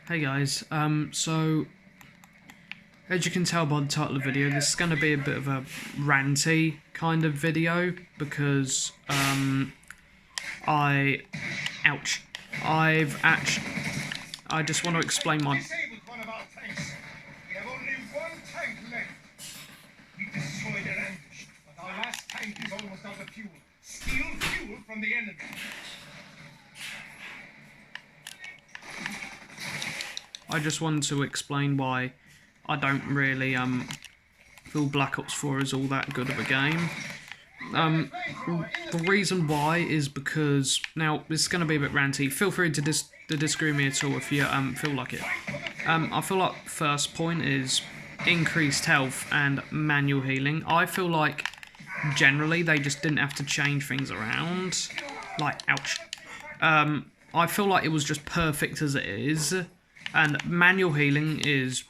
Hey guys, so as you can tell by the title of the video, this is going to be a bit of a ranty kind of video because I just want to explain my. Steal fuel from the enemy. I just wanted to explain why I don't really feel Black Ops 4 is all that good of a game. The reason why is because, now this is going to be a bit ranty, feel free to disagree with me at all if you feel like it. I feel like first point is increased health and manual healing. I feel like generally they just didn't have to change things around. Like, ouch. I feel like it was just perfect as it is. And manual healing is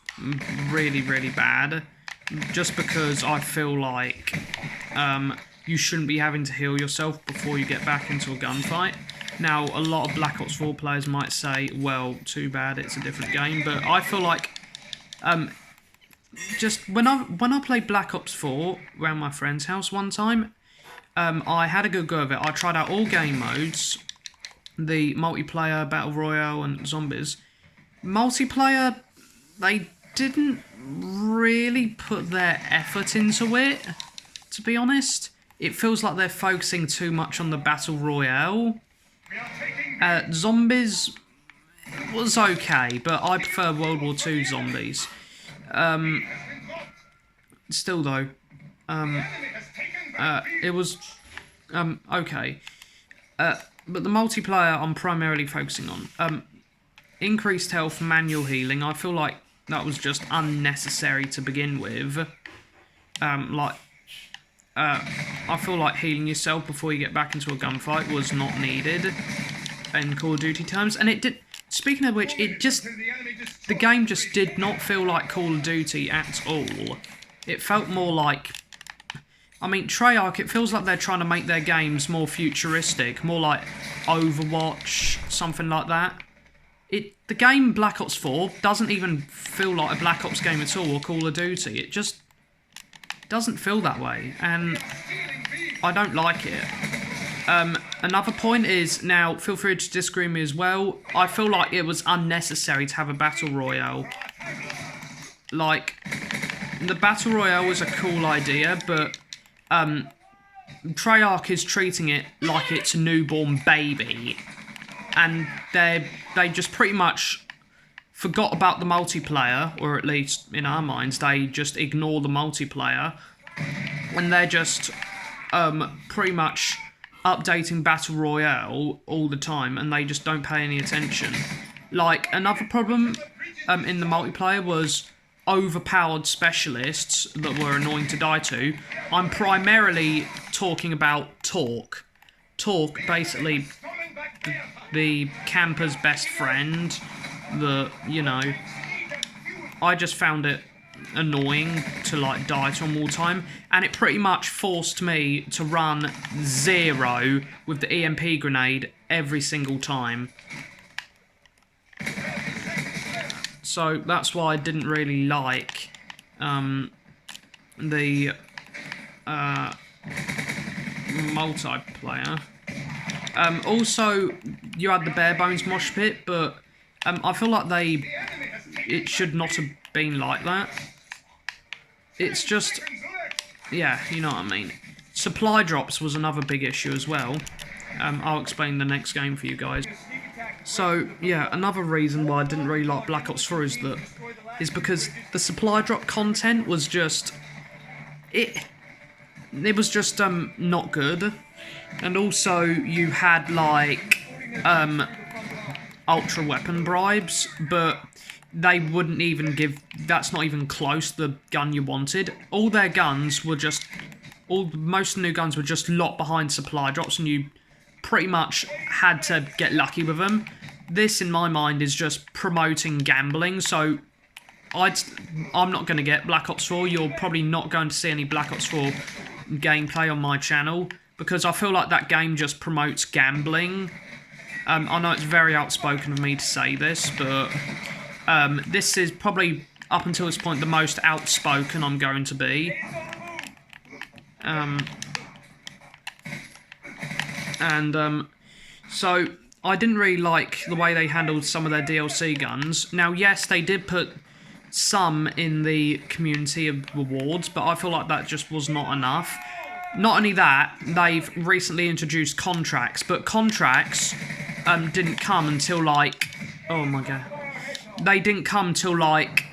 really, really bad. Just because I feel like you shouldn't be having to heal yourself before you get back into a gunfight. Now, a lot of Black Ops 4 players might say, well, too bad, it's a different game. But I feel like just when I played Black Ops 4 around my friend's house one time, I had a good go of it. I tried out all game modes, the multiplayer, battle royale, and zombies. Multiplayer, they didn't really put their effort into it, to be honest. It feels like they're focusing too much on the battle royale. Zombies was okay, but I prefer World War II zombies. Still though, it was okay. But the multiplayer I'm primarily focusing on. Increased health, manual healing. I feel like that was just unnecessary to begin with. I feel like healing yourself before you get back into a gunfight was not needed in Call of Duty terms, and it did. Speaking of which, the game just did not feel like Call of Duty at all. It felt more like, I mean, Treyarch, it feels like they're trying to make their games more futuristic, more like Overwatch, something like that. The game Black Ops 4 doesn't even feel like a Black Ops game at all, or Call of Duty. It just doesn't feel that way, and I don't like it. Another point is, now, feel free to disagree with me as well, I feel like it was unnecessary to have a Battle Royale. Like, the Battle Royale was a cool idea, but Treyarch is treating it like it's a newborn baby. And they just pretty much forgot about the multiplayer, or at least in our minds, they just ignore the multiplayer. And they're just pretty much updating Battle Royale all the time, and they just don't pay any attention. Like, another problem in the multiplayer was overpowered specialists that were annoying to die to. I'm primarily talking about Torque. Torque, basically the camper's best friend, you know, I just found it annoying to, like, die to him all the time, and it pretty much forced me to run 0 with the EMP grenade every single time. So that's why I didn't really like the multiplayer. Also, you had the bare bones mosh pit, but I feel like it should not have been like that. It's just, yeah, you know what I mean. Supply drops was another big issue as well. I'll explain the next game for you guys. So, yeah, another reason why I didn't really like Black Ops 4 is because the supply drop content was just, it was just not good. And also you had like ultra weapon bribes, but they wouldn't even give, that's not even close to the gun you wanted. All their guns were just, most new guns were just locked behind supply drops, and you pretty much had to get lucky with them. This, in my mind, is just promoting gambling, so I'm not going to get Black Ops 4. You're probably not going to see any Black Ops 4 gameplay on my channel, because I feel like that game just promotes gambling. I know it's very outspoken of me to say this, but this is probably, up until this point, the most outspoken I'm going to be. So I didn't really like the way they handled some of their DLC guns. Now, yes, they did put some in the community of rewards, but I feel like that just was not enough. Not only that, they've recently introduced contracts, but contracts didn't come until like, oh my god, they didn't come till like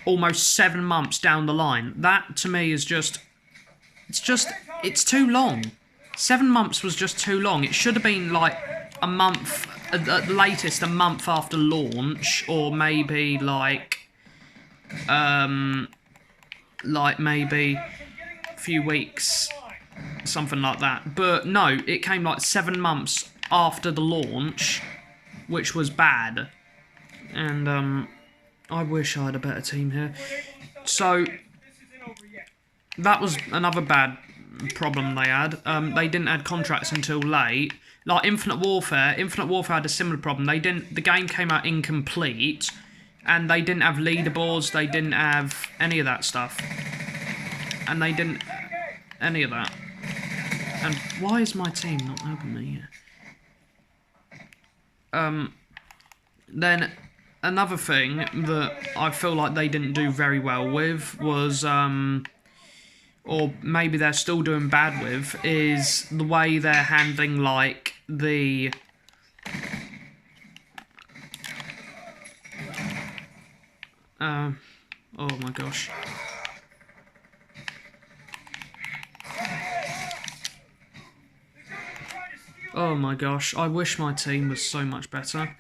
almost 7 months down the line. That to me is just, it's too long. 7 months was just too long. It should have been like a month, at latest a month after launch, or maybe like maybe a few weeks, something like that. But no, it came like 7 months after the launch, which was bad. And I wish I had a better team here. So that was another bad problem they had. They didn't add contracts until late. Like Infinite Warfare had a similar problem. The game came out incomplete, and they didn't have leaderboards. They didn't have any of that stuff, and they didn't any of that. And why is my team not helping me here? Then another thing that I feel like they didn't do very well with was, or maybe they're still doing bad with, is the way they're handling, like, the... oh my gosh. Oh my gosh, I wish my team was so much better.